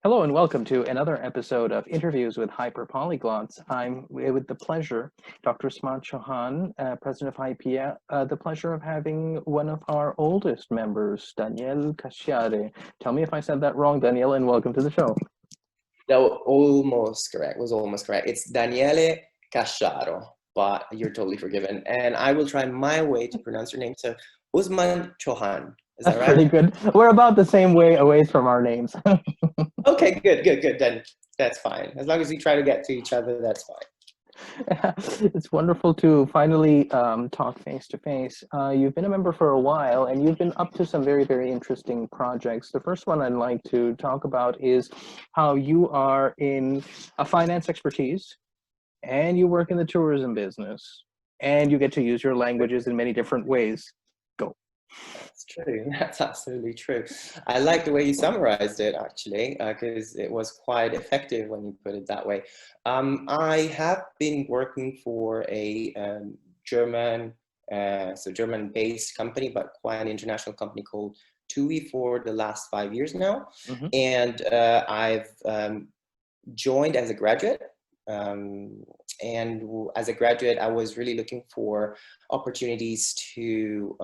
Hello and welcome to another episode of Interviews with Hyperpolyglots. I'm with the pleasure, Dr. Usman Chohan, President of HYPIA, the pleasure of having one of our oldest members, Daniele Casciaro. Tell me if I said that wrong, Daniele, and welcome to the show. That was almost correct. It's Daniele Casciaro, but you're totally forgiven. And I will try my way to pronounce your name. So Usman Chohan. Is that right? Pretty good. We're about the same way away from our names. Okay, good. Then that's fine. As long as we try to get to each other, that's fine. It's wonderful to finally talk face to face. You've been a member for a while and you've been up to some very, very interesting projects. The first one I'd like to talk about is how you are in a finance expertise and you work in the tourism business and you get to use your languages in many different ways. Go. That's true. That's absolutely true. I like the way you summarized it, actually, because it was quite effective when you put it that way. I have been working for a German-based company, but quite an international company called TUI for the last 5 years now. Mm-hmm. And I've joined as a graduate. And as a graduate, I was really looking for opportunities to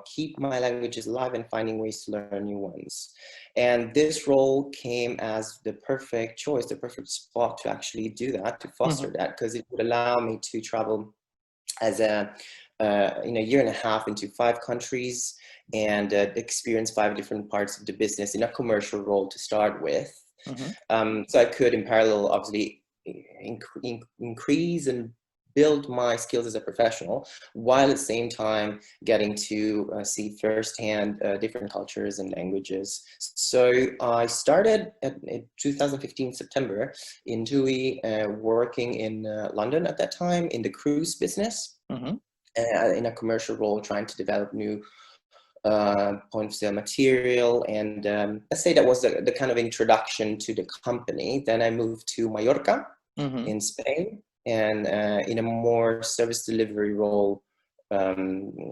keep my languages alive and finding ways to learn new ones. And this role came as the perfect choice, the perfect spot to actually do that, to foster that, because it would allow me to travel as in a year and a half into 5 countries and experience 5 different parts of the business in a commercial role to start with. Mm-hmm. So I could, in parallel, obviously, increase and build my skills as a professional, while at the same time getting to see firsthand different cultures and languages. So I started in 2015 September in TUI, working in London at that time in the cruise business, Mm-hmm. in a commercial role, trying to develop new point of sale material, and let's say that was the kind of introduction to the company. Then I moved to Mallorca, Mm-hmm. in Spain, and in a more service delivery role,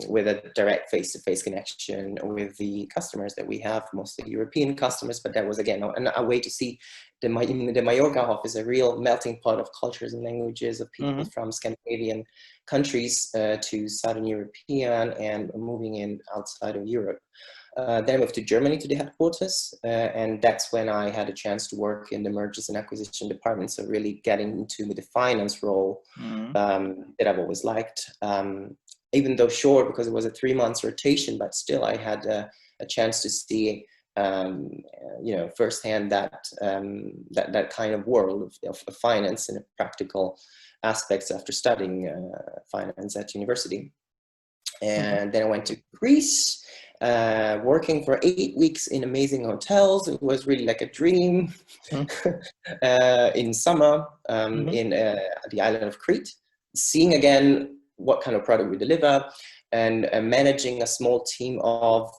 with a direct face-to-face connection with the customers that we have, mostly European customers. But that was, again, a way to see the Mallorca office, a real melting pot of cultures and languages of people Mm-hmm. from Scandinavian countries to Southern European and moving in outside of Europe. Then I moved to Germany to the headquarters, and that's when I had a chance to work in the mergers and acquisition department. So really getting into the finance role, Mm-hmm. that I've always liked. Even though short, because it was a 3 months rotation, but still I had a chance to see, firsthand that kind of world of finance and practical aspects after studying finance at university. And then I went to Greece, working for 8 weeks in amazing hotels. It was really like a dream. In summer, in the island of Crete, seeing again what kind of product we deliver, and managing a small team of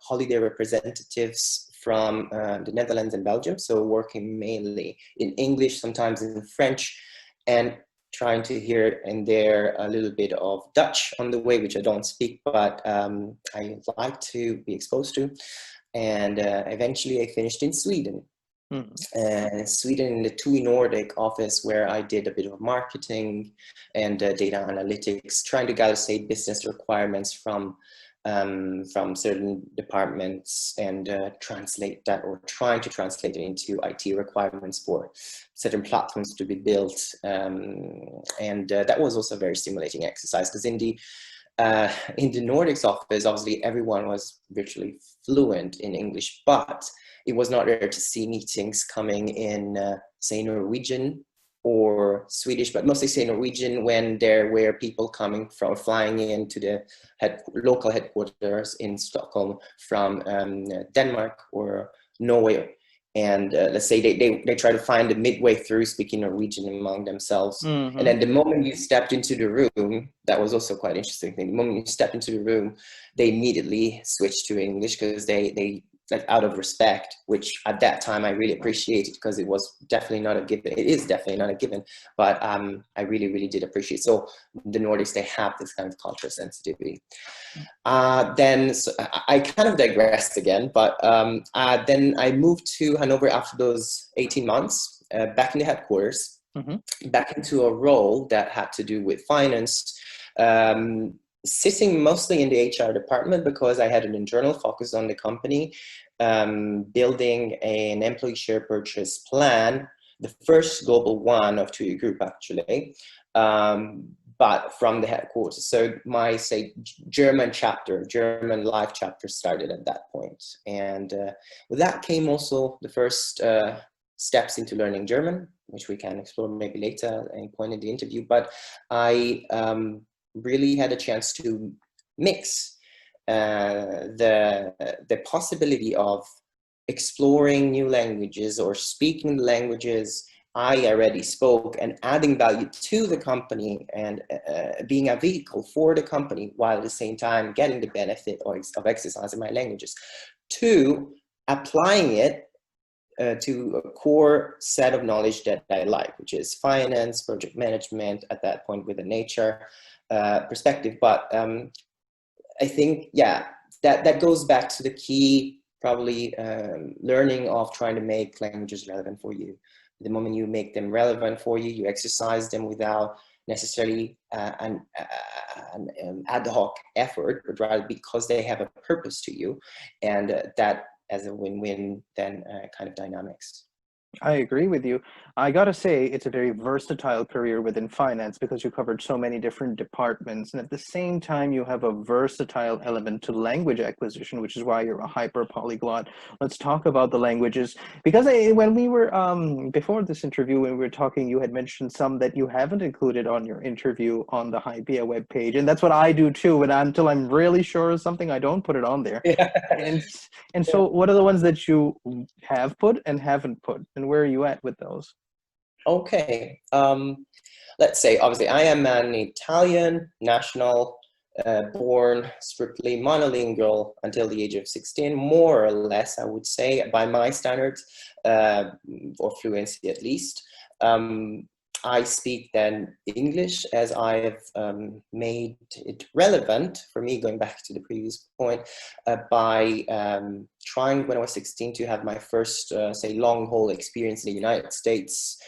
holiday representatives from the Netherlands and Belgium. So working mainly in English, sometimes in French, and trying to hear and there a little bit of Dutch on the way, which I don't speak, but I like to be exposed to. And eventually I finished in Sweden. Sweden, in the TUI Nordic office, where I did a bit of marketing and data analytics, trying to gather, say, business requirements from certain departments and translate that, or trying to translate it into IT requirements for certain platforms to be built. And that was also a very stimulating exercise, because in the Nordics office, obviously everyone was virtually fluent in English, but it was not rare to see meetings coming in, say, Norwegian or Swedish, but mostly, say, Norwegian, when there were people flying into the local headquarters in Stockholm from Denmark or Norway. And let's say they try to find a midway through speaking Norwegian among themselves. Mm-hmm. And then the moment you stepped into the room, that was also quite interesting thing. The moment you stepped into the room, they immediately switched to English, because they like out of respect, which at that time I really appreciated, because it was definitely not a given. It is definitely not a given, but I really, really did appreciate. So the Nordics, they have this kind of cultural sensitivity. Then so I kind of digressed again, but then I moved to Hanover after those 18 months, back in the headquarters, back into a role that had to do with finance, sitting mostly in the HR department, because I had an internal focus on the company, building an employee share purchase plan, the first global one of TUI Group actually, but from the headquarters. So my, say, German live chapter started at that point. And with that came also the first steps into learning German, which we can explore maybe later at any point in the interview. But I really had a chance to mix the possibility of exploring new languages or speaking the languages I already spoke, and adding value to the company, and being a vehicle for the company, while at the same time getting the benefit of exercising my languages, to applying it to a core set of knowledge that I like, which is finance, project management, at that point with a nature perspective. But I think, yeah, that goes back to the key, probably learning of trying to make languages relevant for you. The moment you make them relevant for you, you exercise them without necessarily an ad hoc effort, but rather because they have a purpose to you, and that as a win-win then kind of dynamics. I agree with you. I gotta say, it's a very versatile career within finance, because you covered so many different departments, and at the same time you have a versatile element to language acquisition, which is why you're a hyper polyglot. Let's talk about the languages, because when we were before this interview, when we were talking, you had mentioned some that you haven't included on your interview on the HYPIA webpage, and that's what I do too. And until I'm really sure of something, I don't put it on there. And so what are the ones that you have put and haven't put, and where are you at with those? Okay, let's say, obviously I am an Italian national, born strictly monolingual until the age of 16, more or less, I would say, by my standards, or fluency at least. I speak then English, as I have made it relevant for me, going back to the previous point, by trying when I was 16 to have my first, say, long haul experience in the United States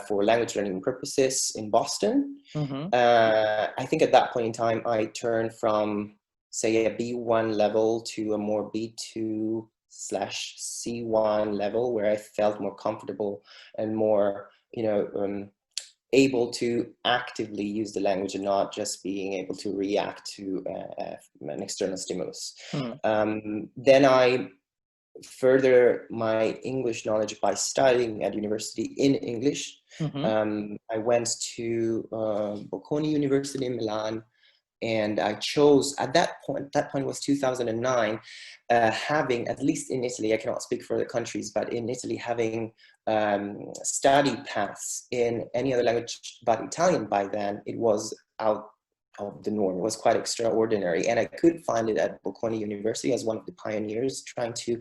for language learning purposes in Boston. I think at that point in time, I turned from, say, a B1 level to a more B2/C1 level, where I felt more comfortable and more, able to actively use the language, and not just being able to react to an external stimulus. Then I further my English knowledge by studying at university in English. I went to Bocconi University in Milan, and I chose at that point was 2009, having, at least in Italy, I cannot speak for other countries, but in Italy, having study paths in any other language but Italian by then, it was out of the norm. It was quite extraordinary, and I could find it at Bocconi University as one of the pioneers trying to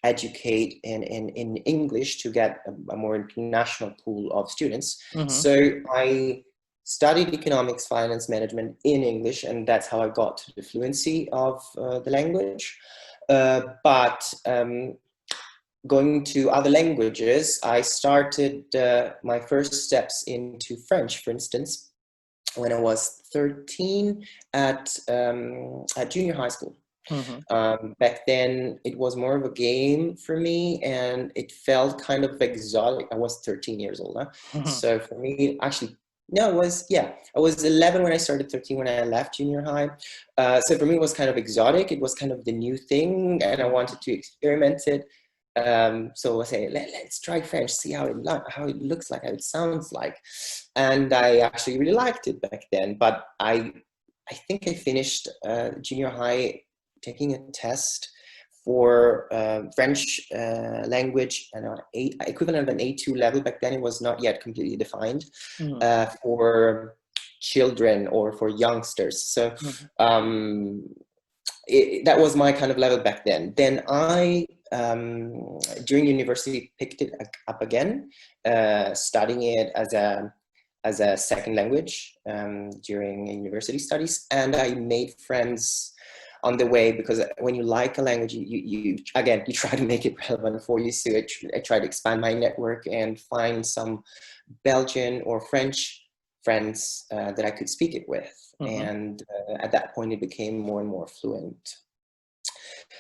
educate in English to get a more international pool of students. So I studied economics, finance, management in English, and that's how I got to the fluency of the language. But going to other languages, I started my first steps into French, for instance, when I was 13 at junior high school. Back then, it was more of a game for me, and it felt kind of exotic. I was 13 years old, huh? So for me, actually, no, I was 11 when I started, 13 when I left junior high. So for me, it was kind of exotic. It was kind of the new thing, and I wanted to experiment it. So I say, let's try French, see how it looks like, how it sounds like. And I actually really liked it back then. But I think I finished junior high taking a test for French language, and equivalent of an A2 level. Back then, it was not yet completely defined for children or for youngsters. So that was my kind of level back then. Then I, during university, picked it up again, studying it as a second language during university studies. And I made friends on the way, because when you like a language, you again, you try to make it relevant for you. So I try to expand my network and find some Belgian or French friends that I could speak it with. And at that point, it became more and more fluent.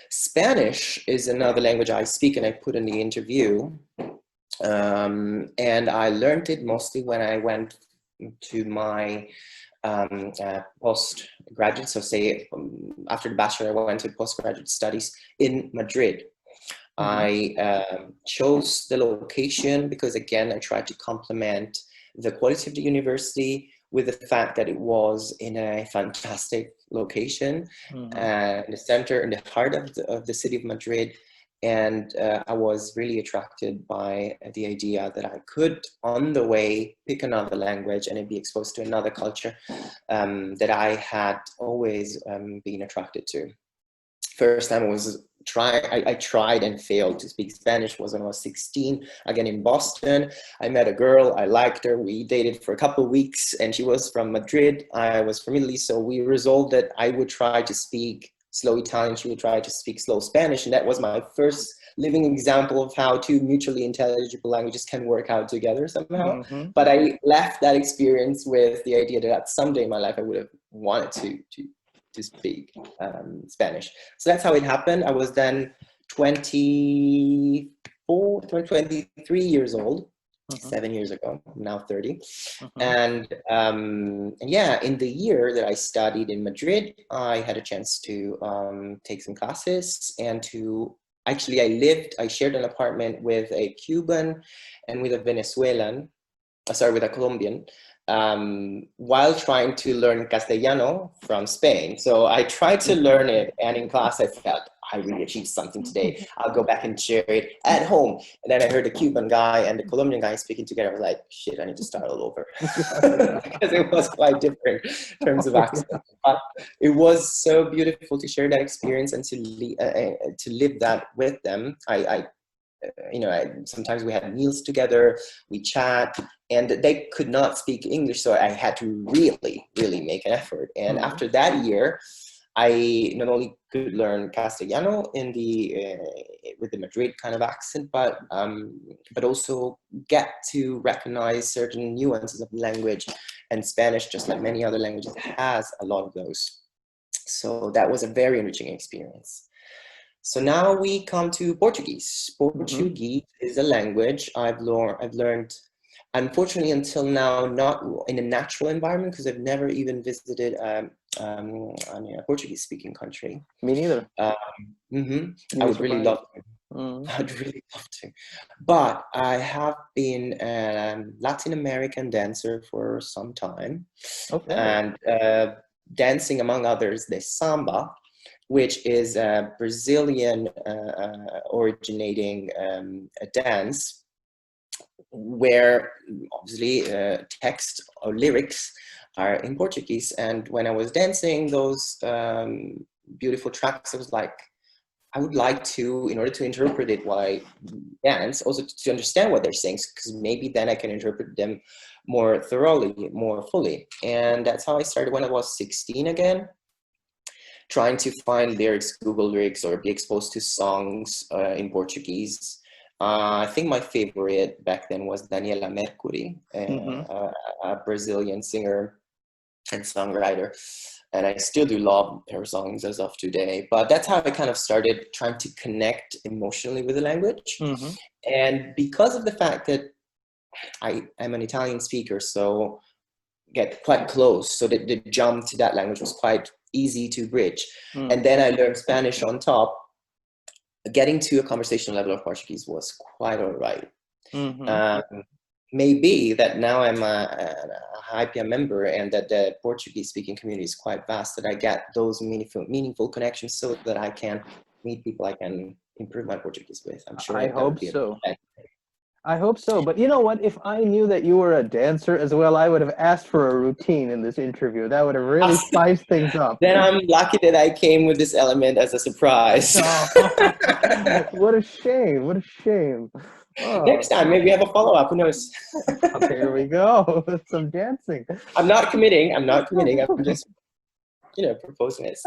Spanish is another language I speak, and I put in the interview. And I learned it mostly when I went to my postgraduate, so say after the bachelor, I went to postgraduate studies in Madrid. I chose the location because, again, I tried to complement the quality of the university with the fact that it was in a fantastic location, in the center, in the heart of the city of Madrid. And I was really attracted by the idea that I could, on the way, pick another language and be exposed to another culture that I had always been attracted to. First time I tried and failed to speak Spanish was when I was 16, again in Boston. I met a girl, I liked her, we dated for a couple of weeks, and she was from Madrid, I was from Italy, so we resolved that I would try to speak slow Italian, she would try to speak slow Spanish, and that was my first living example of how two mutually intelligible languages can work out together somehow. But I left that experience with the idea that someday in my life I would have wanted to speak Spanish. So that's how it happened. I was then 23 years old, 7 years ago. I'm now 30. And yeah, in the year that I studied in Madrid, I had a chance to take some classes and to actually I shared an apartment with a Cuban and with a Venezuelan, with a Colombian, while trying to learn Castellano from Spain. So I tried to learn it, and in class I felt, I really achieved something today. I'll go back and share it at home. And then I heard the Cuban guy and the Colombian guy speaking together. I was like, shit, I need to start all over. Because it was quite different in terms of accent. But it was so beautiful to share that experience and to live that with them. Sometimes we had meals together, we chat, and they could not speak English, so I had to really, really make an effort. And after that year, I not only could learn Castellano with the Madrid kind of accent, but also get to recognize certain nuances of the language. And Spanish, just like many other languages, has a lot of those. So that was a very enriching experience. So now we come to Portuguese. Portuguese is a language I've learned, unfortunately, until now, not in a natural environment, because I've never even visited a Portuguese-speaking country. Me neither. I would really love to. I'd really love to. But I have been a Latin American dancer for some time. Okay. And dancing, among others, the samba, which is a Brazilian originating a dance where obviously text or lyrics are in Portuguese. And when I was dancing those beautiful tracks, I was like, I would like to, in order to interpret it while I dance, also to understand what they're saying, because maybe then I can interpret them more thoroughly, more fully. And that's how I started when I was 16 again, trying to find lyrics, Google lyrics, or be exposed to songs in Portuguese. I think my favorite back then was Daniela Mercury, a Brazilian singer and songwriter. And I still do love her songs as of today. But that's how I kind of started trying to connect emotionally with the language. And because of the fact that I am an Italian speaker, so get quite close, so that the jump to that language was quite easy to bridge. And then I learned Spanish on top. Getting to a conversational level of Portuguese was quite all right. Maybe that now I'm a HYPIA member and that the Portuguese speaking community is quite vast, that I get those meaningful connections so that I can meet people I can improve my Portuguese with. I'm sure I hope so. I hope so. But you know what? If I knew that you were a dancer as well, I would have asked for a routine in this interview. That would have really spiced things up. Then I'm lucky that I came with this element as a surprise. Oh, what a shame. What a shame. Oh, Next time, maybe have a follow-up. Who knows? there we go. Some dancing. I'm not committing. I'm not committing. I'm just, proposing it.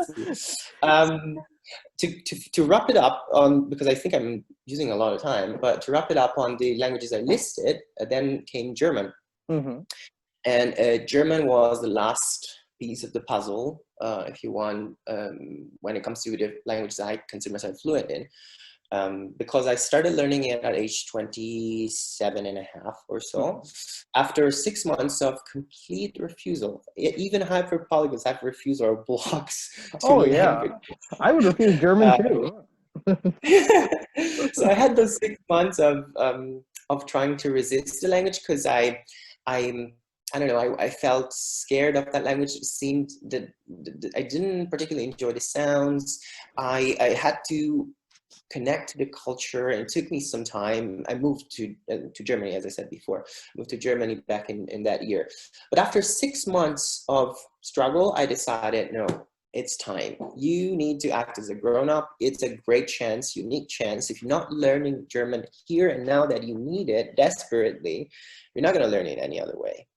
To wrap it up on, because I think I'm using a lot of time, but to wrap it up on the languages I listed, then came German. Mm-hmm. And German was the last piece of the puzzle, if you want, when it comes to the languages I consider myself fluent in. Because I started learning it at age 27 and a half or so. Mm-hmm. After 6 months of complete refusal. Even hyperpolyglots have refusal or blocks to language. I would refuse German too. So I had those 6 months of trying to resist the language because I don't know, I felt scared of that language. It seemed that I didn't particularly enjoy the sounds. I had to connect to the culture, and it took me some time. I moved to Germany, as I said before, moved to Germany back in that year. But after 6 months of struggle, I decided, no, it's time. You need to act as a grown-up. It's a great chance, unique chance. If you're not learning German here and now that you need it desperately, you're not going to learn it any other way.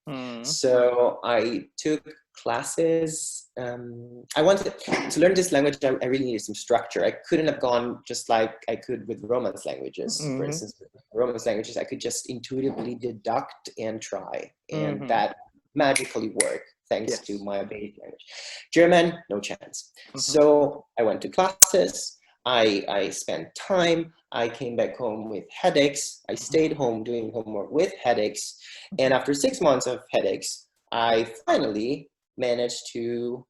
So I took classes. I wanted to learn this language. I really needed some structure. I couldn't have gone just like I could with Romance languages. For instance, with Romance languages, I could just intuitively deduct and try, and that magically worked thanks to my basic language. German, no chance. So I went to classes. I spent time. I came back home with headaches. I stayed home doing homework with headaches. And after 6 months of headaches, I finally managed to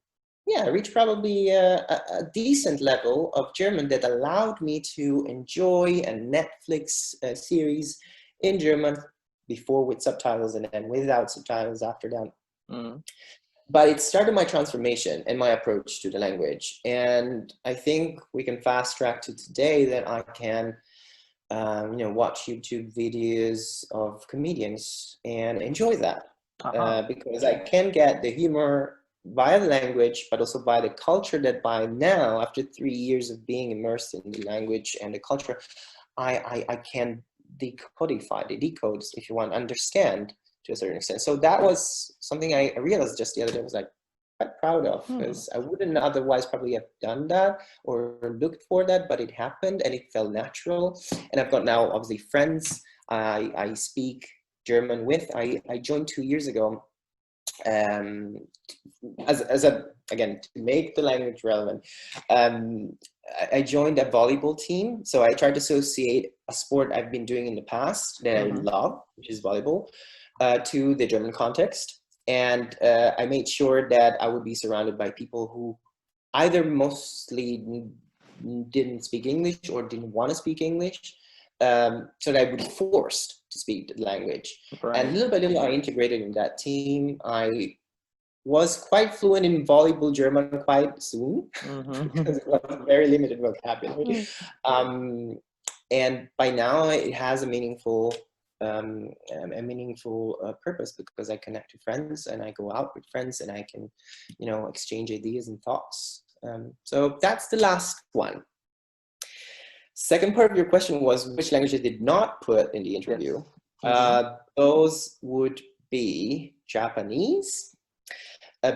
reach probably a decent level of German that allowed me to enjoy a Netflix series in German, before with subtitles and then without subtitles after that. But it started my transformation and my approach to the language. And I think we can fast track to today that I can watch YouTube videos of comedians and enjoy that. Because I can get the humor via the language, but also by the culture that by now, after 3 years of being immersed in the language and the culture, I can decode, if you want, understand to a certain extent. So that was something I realized just the other day. I was like quite proud of, because I wouldn't otherwise probably have done that or looked for that, but it happened and it felt natural. And I've got now obviously friends I speak German with. I joined 2 years ago as a, again, to make the language relevant. I joined a volleyball team. So I tried to associate a sport I've been doing in the past that I love, which is volleyball, to the German context. And I made sure that I would be surrounded by people who either mostly didn't speak English or didn't want to speak English, so that I would be forced to speak the language. And little by little, I integrated in that team. I was quite fluent in volleyball German quite soon, because it was a very limited vocabulary. And by now, it has a meaningful purpose, because I connect to friends and I go out with friends and I can, exchange ideas and thoughts. So that's the last one. Second part of your question was which language I did not put in the interview. Those would be Japanese,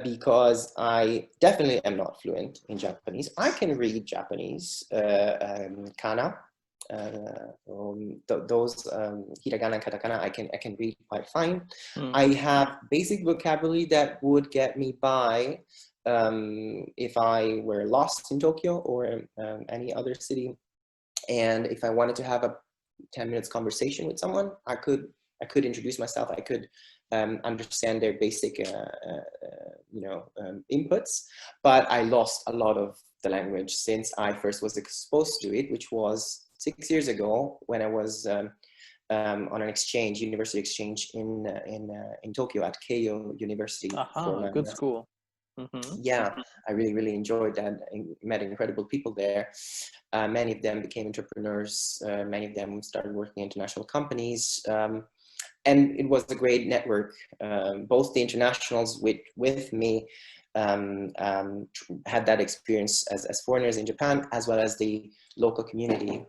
because I definitely am not fluent in Japanese. I can read Japanese, kana. Those hiragana and katakana I can read quite fine. I have basic vocabulary that would get me by if I were lost in Tokyo or any other city, and if I wanted to have a 10 minutes conversation with someone, I could introduce myself. I could understand their basic inputs, but I lost a lot of the language since I first was exposed to it, which was 6 years ago when I was on an university exchange in Tokyo at Keio University. Good school. Mm-hmm. Yeah, I really, really enjoyed that. I met incredible people there. Many of them became entrepreneurs. Many of them started working in international companies. And it was a great network. Both the internationals with me had that experience as foreigners in Japan, as well as the local community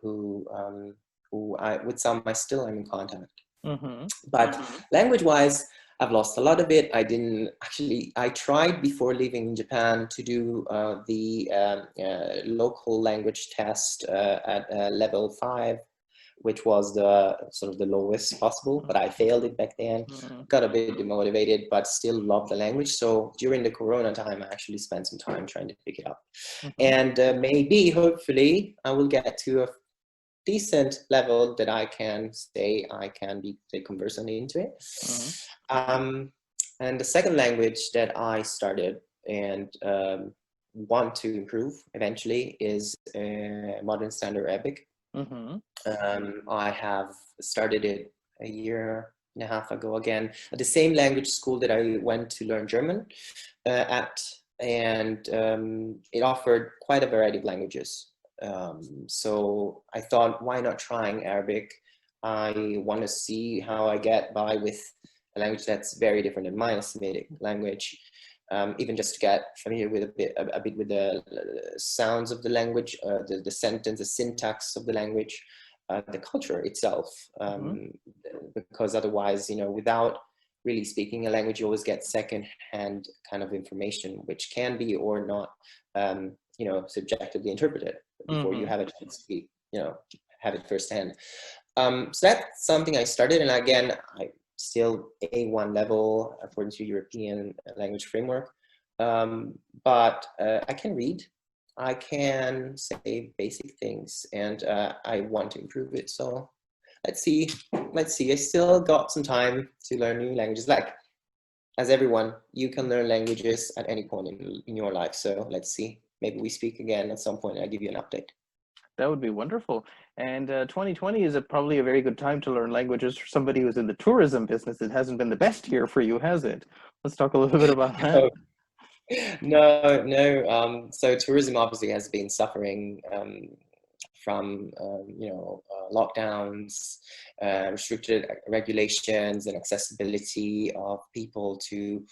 with some I still am in contact. Mm-hmm. But language-wise, I've lost a lot of it. I tried before leaving Japan to do the local language test at level 5, which was the sort of the lowest possible, but I failed it back then. Mm-hmm. Got a bit demotivated, but still loved the language. So during the Corona time, I actually spent some time trying to pick it up. And maybe, hopefully, I will get to a decent level that I can say I can be conversant into it. And the second language that I started and want to improve eventually is Modern Standard Arabic. I have started it a year and a half ago again at the same language school that I went to learn German at, and it offered quite a variety of languages. So I thought, why not trying Arabic? I want to see how I get by with a language that's very different than mine, a Semitic language. Even just to get familiar with a bit with the sounds of the language, the sentence, the syntax of the language, the culture itself. Because otherwise, without really speaking a language, you always get second-hand kind of information, which can be or not, subjectively interpreted before you have a chance to speak, have it firsthand. So that's something I started, and again, I still A1 level according to European language framework. But I can read, I can say basic things, and I want to improve it. So let's see. I still got some time to learn new languages. Like, as everyone, you can learn languages at any point in your life. So let's see. Maybe we speak again at some point and I'll give you an update. That would be wonderful. And 2020 is probably a very good time to learn languages for somebody who's in the tourism business. It hasn't been the best year for you, has it? Let's talk a little bit about that. No. So tourism obviously has been suffering from lockdowns, restricted regulations, and accessibility of people to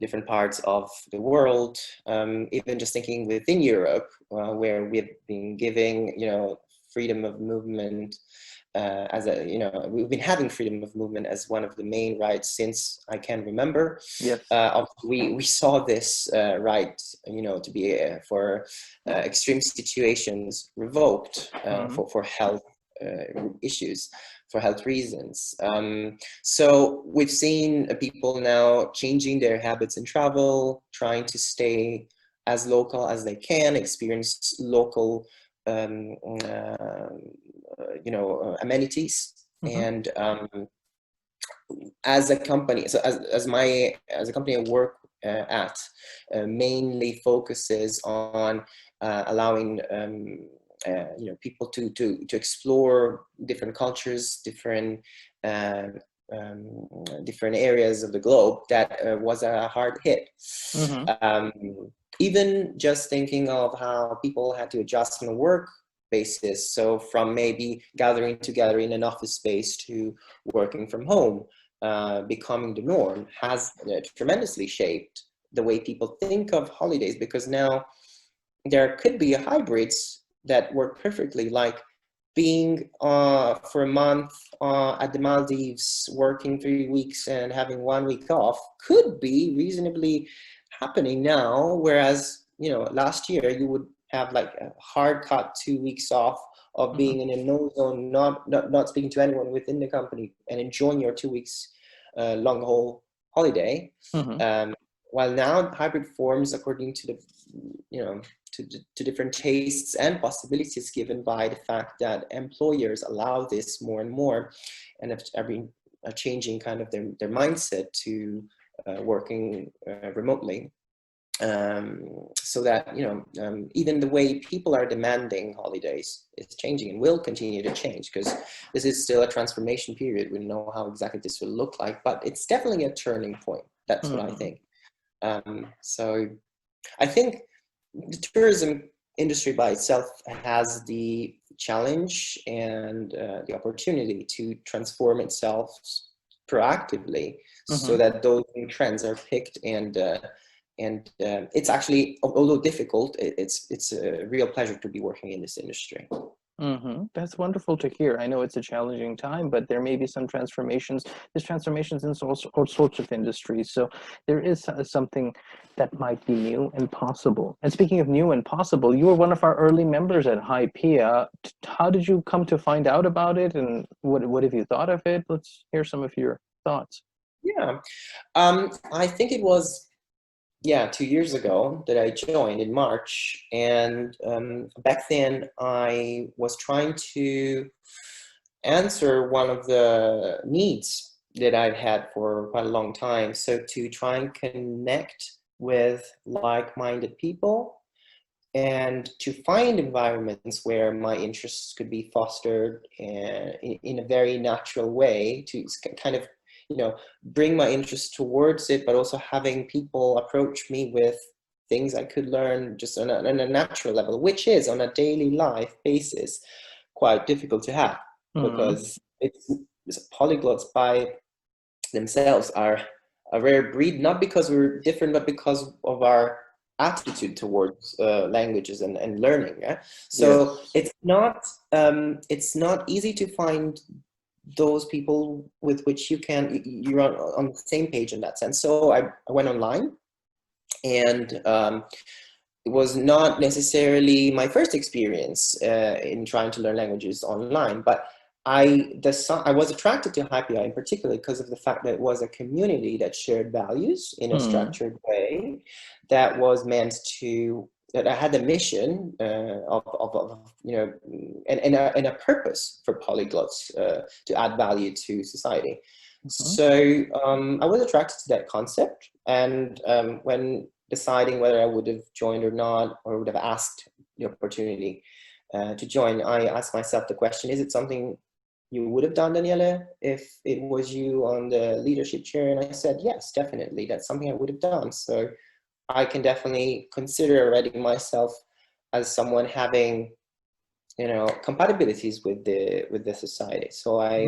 different parts of the world. Even just thinking within Europe, where we've been giving freedom of movement we've been having freedom of movement as one of the main rights since I can remember. Yes. We saw this right, to be for extreme situations revoked for health issues, for health reasons. So we've seen people now changing their habits in travel, trying to stay as local as they can, experience local amenities. And as a company, so as a company I work at, mainly focuses on allowing people to explore different cultures, different areas of the globe. That was a hard hit. Even just thinking of how people had to adjust on a work basis. So from maybe gathering together in an office space to working from home, becoming the norm, has tremendously shaped the way people think of holidays, because now there could be hybrids that work perfectly, like being for a month at the Maldives, working 3 weeks and having 1 week off could be reasonably happening now, whereas last year you would have like a hard cut 2 weeks off of being in a no zone, not speaking to anyone within the company, and enjoying your 2 weeks long haul holiday. While now hybrid forms according to the to different tastes and possibilities given by the fact that employers allow this more and more, and are changing kind of their mindset to working remotely. So that even the way people are demanding holidays is changing and will continue to change, because this is still a transformation period. We don't know how exactly this will look like, but it's definitely a turning point. That's what I think. So I think the tourism industry by itself has the challenge and the opportunity to transform itself proactively, so that those new trends are picked, and it's actually, although difficult, it's a real pleasure to be working in this industry. That's wonderful to hear. I know it's a challenging time, but there may be some transformations. There's transformations in all sorts of industries. So there is something that might be new and possible. And speaking of new and possible, you were one of our early members at HYPIA. How did you come to find out about it, and what have you thought of it? Let's hear some of your thoughts. Yeah, I think it was 2 years ago that I joined in March, and back then I was trying to answer one of the needs that I've had for quite a long time. So to try and connect with like-minded people and to find environments where my interests could be fostered in a very natural way, to kind of, bring my interest towards it, but also having people approach me with things I could learn just on a natural level, which is on a daily life basis quite difficult to have, because polyglots by themselves are a rare breed, not because we're different, but because of our attitude towards languages and learning. So yes. It's not easy to find those people with which you're on the same page in that sense. So I went online, and it was not necessarily my first experience in trying to learn languages online, but I was attracted to HYPIA in particular because of the fact that it was a community that shared values in a structured way, that was meant to, that I had the mission of and a purpose for polyglots to add value to society. So I was attracted to that concept, and when deciding whether I would have joined or not, or would have asked the opportunity to join, I asked myself the question: is it something you would have done, Daniele, if it was you on the leadership chair? And I said, yes, definitely. That's something I would have done. So I can definitely consider already myself as someone having, compatibilities with the society. So I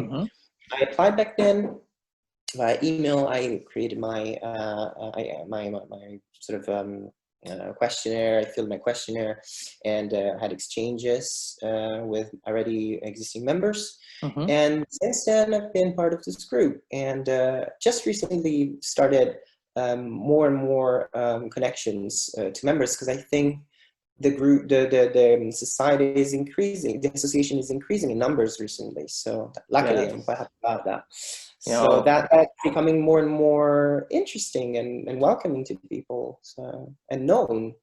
applied back then by email. I created my sort of questionnaire. I filled my questionnaire, and had exchanges with already existing members. And since then, I've been part of this group, and just recently started more and more connections to members, because I think the group, the society is increasing, the association is increasing in numbers recently. So luckily, I'm quite happy about that. So that's becoming more and more interesting and welcoming to people, and known.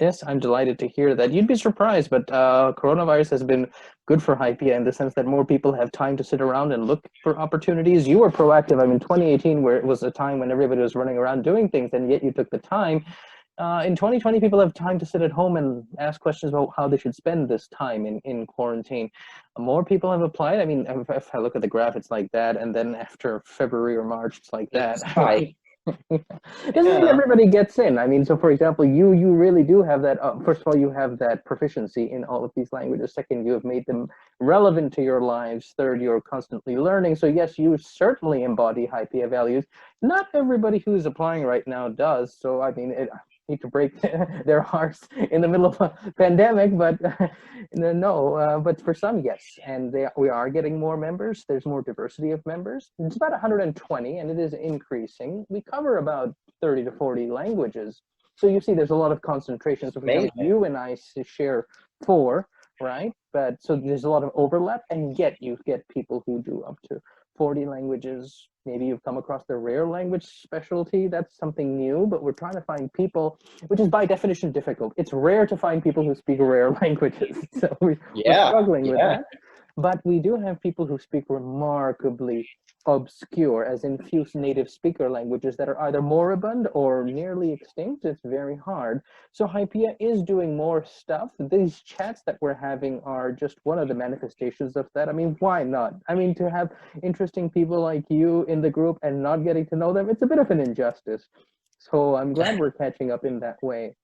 Yes, I'm delighted to hear that. You'd be surprised, but coronavirus has been good for HYPIA in the sense that more people have time to sit around and look for opportunities. You were proactive. I mean, 2018, where it was a time when everybody was running around doing things, and yet you took the time. In 2020, people have time to sit at home and ask questions about how they should spend this time in quarantine. More people have applied. I mean, if I look at the graph, it's like that. And then after February or March, it's like that. Doesn't mean everybody gets in. I mean, so for example, you really do have that. First of all, you have that proficiency in all of these languages. Second, you have made them relevant to your lives. Third, you're constantly learning. So yes, you certainly embody HYPIA values. Not everybody who's applying right now does. So I mean, to break their hearts in the middle of a pandemic, but no, but for some, yes. And we are getting more members. There's more diversity of members. It's about 120, and it is increasing. We cover about 30 to 40 languages. So you see, there's a lot of concentration. So for example, you and I share 4, right? But so there's a lot of overlap, and yet you get people who do up to 40 languages. Maybe you've come across the rare language specialty. That's something new, but we're trying to find people, which is by definition difficult. It's rare to find people who speak rare languages. So we're struggling with that. But we do have people who speak remarkably obscure, as in few native speaker languages that are either moribund or nearly extinct. It's very hard. So HYPIA is doing more stuff. These chats that we're having are just one of the manifestations of that. I mean, why not? I mean, to have interesting people like you in the group and not getting to know them, it's a bit of an injustice. So I'm glad we're catching up in that way.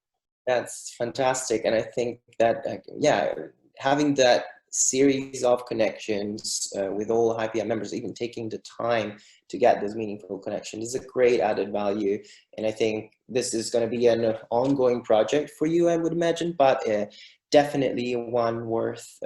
That's fantastic. And I think that, yeah, having that series of connections with all HYPIA members, even taking the time to get those meaningful connections is a great added value. And I think this is going to be an ongoing project for you, I would imagine, but definitely one worth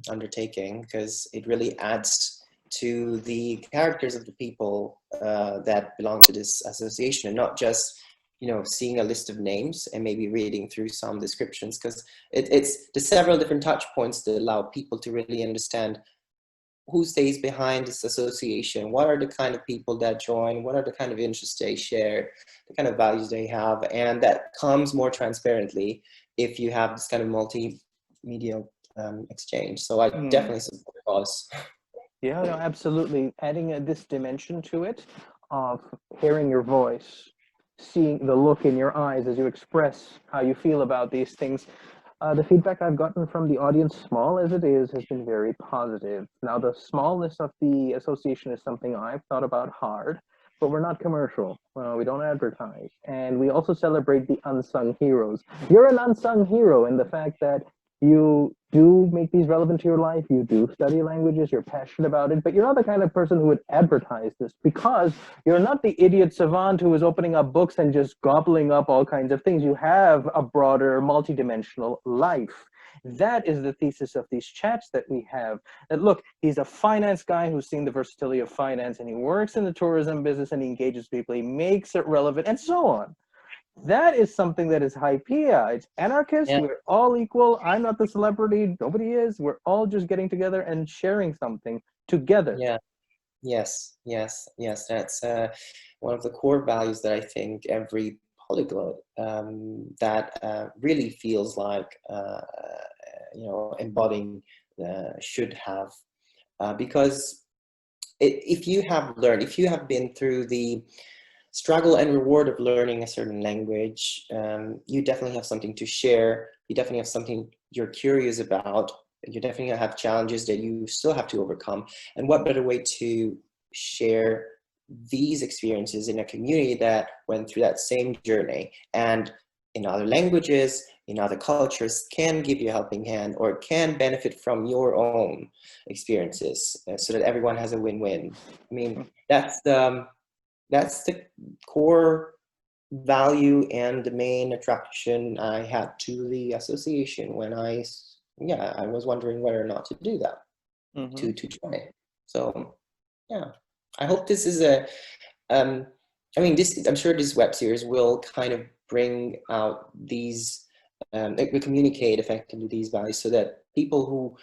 undertaking, because it really adds to the characters of the people that belong to this association, and not just, you know, seeing a list of names and maybe reading through some descriptions, because it's the several different touch points that allow people to really understand who stays behind this association, what are the kind of people that join, what are the kind of interests they share, the kind of values they have. And that comes more transparently if you have this kind of multimedia exchange. So I definitely support us. Yeah, no, absolutely. Adding this dimension to it of hearing your voice, seeing the look in your eyes as you express how you feel about these things. The feedback I've gotten from the audience, small as it is, has been very positive. Now, the smallness of the association is something I've thought about hard, but we're not commercial. We don't advertise. And we also celebrate the unsung heroes. You're an unsung hero in the fact that you do make these relevant to your life, you do study languages, you're passionate about it, but you're not the kind of person who would advertise this, because you're not the idiot savant who is opening up books and just gobbling up all kinds of things. You have a broader, multidimensional life. That is the thesis of these chats that we have. That look, he's a finance guy who's seen the versatility of finance, and he works in the tourism business, and he engages people, he makes it relevant, and so on. That is something that is HYPIA. It's anarchist. Yeah. We're all equal. I'm not the celebrity. Nobody is. We're all just getting together and sharing something together. Yeah. Yes. Yes. Yes. That's one of the core values that I think every polyglot that really feels like you know, embodying should have, because if you have learned, if you have been through the struggle and reward of learning a certain language, you definitely have something to share. You definitely have something you're curious about. You definitely have challenges that you still have to overcome. And what better way to share these experiences in a community that went through that same journey, and in other languages, in other cultures, can give you a helping hand or can benefit from your own experiences, so that everyone has a win-win. I mean, that's the core value and the main attraction I had to the association when I was wondering whether or not to do that, to join it. So yeah, I hope this is a I mean, I'm sure this web series will kind of bring out these it will communicate effectively these values, so that people who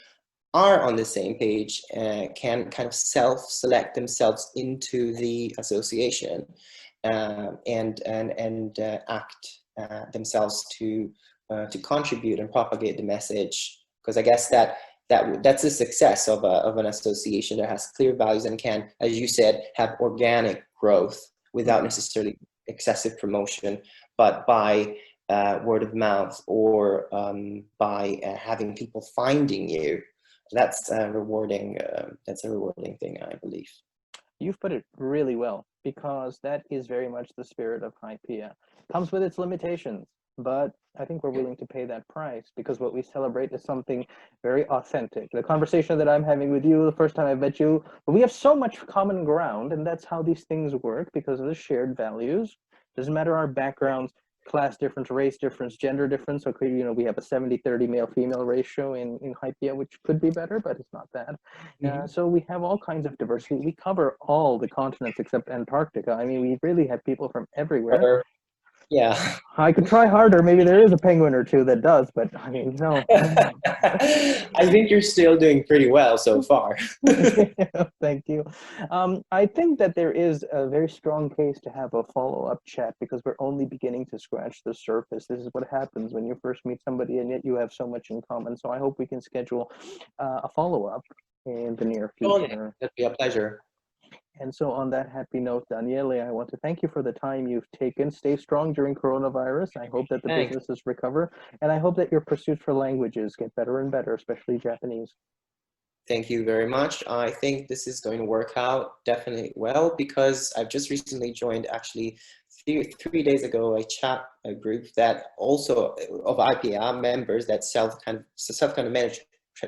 are on the same page can kind of self-select themselves into the association, and act themselves to contribute and propagate the message. Because I guess that's the success of an association that has clear values and can, as you said, have organic growth without necessarily excessive promotion, but by word of mouth, or by having people finding you. That's a rewarding thing, I believe. You've put it really well, because that is very much the spirit of HYPIA. Comes with its limitations, but I think we're willing to pay that price, because what we celebrate is something very authentic. The conversation that I'm having with you, the first time I met you, we have so much common ground, and that's how these things work, because of the shared values. Doesn't matter our backgrounds, class difference, race difference, gender difference. So, you know, we have a 70-30 male-female ratio in HYPIA, which could be better, but it's not that. So we have all kinds of diversity. We cover all the continents except Antarctica. I mean, we really have people from everywhere. Yeah. I could try harder. Maybe there is a penguin or two that does, but I mean, no. I think you're still doing pretty well so far. Thank you. I think that there is a very strong case to have a follow-up chat, because we're only beginning to scratch the surface. This is what happens when you first meet somebody, and yet you have so much in common. So I hope we can schedule a follow-up in the near future. That'd be a pleasure. And so on that happy note, Daniele, I want to thank you for the time you've taken. Stay strong during coronavirus. I hope that the businesses recover, and I hope that your pursuit for languages get better and better, especially Japanese. Thank you very much. I think this is going to work out definitely well, because I've just recently joined, actually three days ago, a group that also of HYPIA members that self kind of managed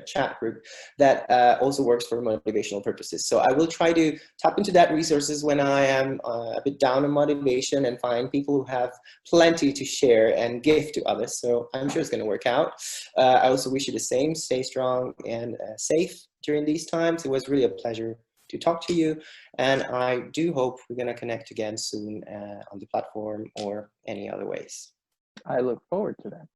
chat group that also works for motivational purposes. So I will try to tap into that resources when I am a bit down on motivation, and find people who have plenty to share and give to others. So I'm sure it's going to work out. I also wish you the same. Stay strong and safe during these times. It was really a pleasure to talk to you, and I do hope we're going to connect again soon on the platform or any other ways. I look forward to that.